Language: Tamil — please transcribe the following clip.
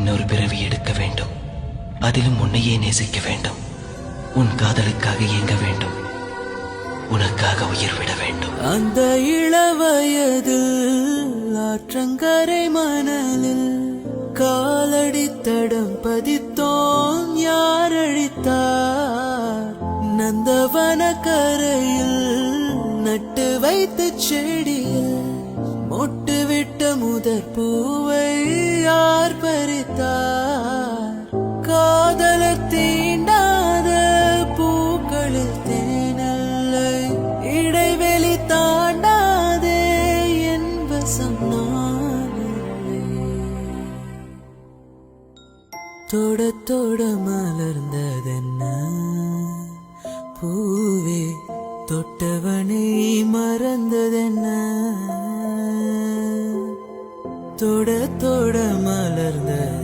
இன்னொரு பிறவி எடுக்க வேண்டும். அதிலும் உன்னையே நேசிக்க வேண்டும். உன் காதலுக்காக இயங்க வேண்டும். உனக்காக உயிர் விட வேண்டும். அந்த இளவயதில் ஆற்றங்கரை மணலில் காலடி தடம் பதித்தோம் யார் அழித்தார்? நந்தவன கரையில் நட்டு வைத்த செடியில் மொட்டு விட்ட முதற் பூவை யார் பறித்தார்? காதலர் தீண்டாத பூக்களில் தேனில்லை, இடைவெளி தாண்டாதே என் வசம் நானில்லை. தொட தொட மலர்ந்ததென்ன பூவே, தொட்டவனை மறந்ததென்ன? தொட தொட மலர்ந்தது